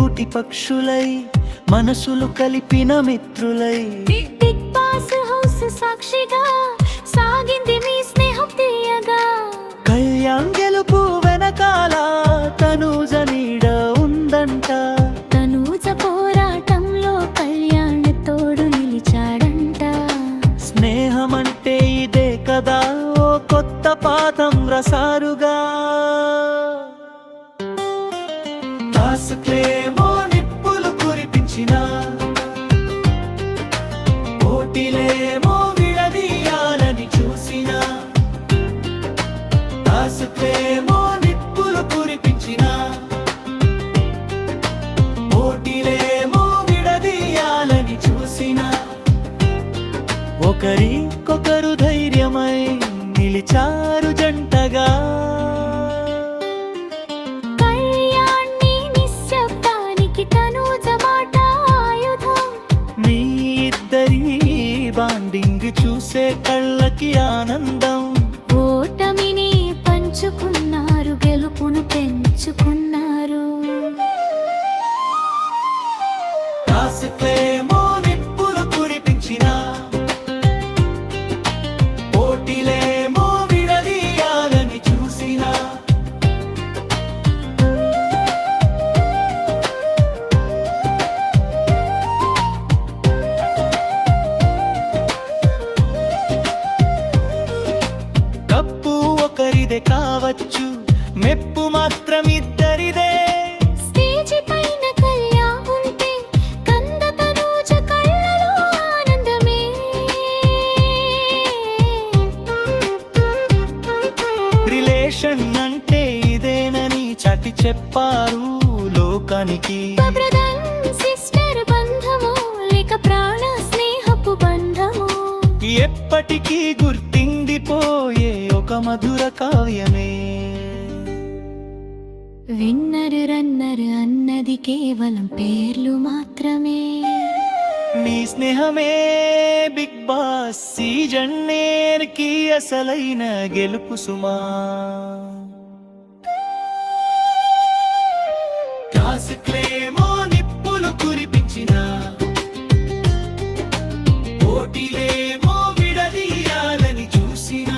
గుటి పక్షులై మనసులు కలిపిన మిత్రులై big boss house సాక్షిగా సాగింది మీ స్నేహం తీయగా. కళ్యాణ్ గెలుపు వెనకాల తనూజ నీడ ఉందంట. తనూజ పోరాటంలో కళ్యాణ్ తోడు నిలిచాడంట. స్నేహమంటే ఇదే కదా ఓ కొత్త పాఠం రసారుగా. టాస్క్లేమో నిప్పులు కురిపించిన పోటీలేమో విడదీయాలని చూసిన. టాస్క్లేమో నిప్పులు కురిపించిన పోటీలేమో విడదీయాలని చూసిన. ఒకరికొకరు ధైర్యమై నిలిచారు జంటగా. కళ్యాణి నిశ్శబ్దానికి తనూజ మాట ఆయుధం. మీ ఇద్దరి బాండింగ్ చూసే కళ్ళకి ఆనందం. ఓటమిని పంచుకున్నారు, గెలుపును పెంచుకున్నారు. టాస్క్లేమో నిప్పులు కురిపించిన పోటీలేమో విడదీయాలని చూసిన. కప్పు ఒకరిదే కావచ్చు, మెప్పు మాత్రం ఇద్దరిదే. స్టేజి పైన కళ్యాణ్ ఉంటే కంద తనూజ కళ్ళలో ఆనందమే. రిలేషన్ అంటే ఇదేనని చాటి చెప్పారు లోకానికి. బ్రదర్ సిస్టర్ బంధమో లేక ప్రాణ స్నేహపు బంధమో ఎప్పటికీ గుర్తిండిపోయే ఒక మధుర కావ్యమే. విన్నర్ రన్నర్ అన్నది కేవలం పేర్లు మాత్రమే. నీ స్నేహమే బిగ్ బాస్ సీజన్ నేర్కి అసలైన గెలుపు సుమా. టాస్క్లేమో నిప్పులు కురిపించిన పోటీలేమో విడదీయాలని చూసిన.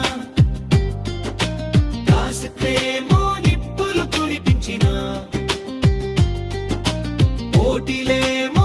టాస్క్లేమో నిప్పులు కురిపించిన పోటీలేమో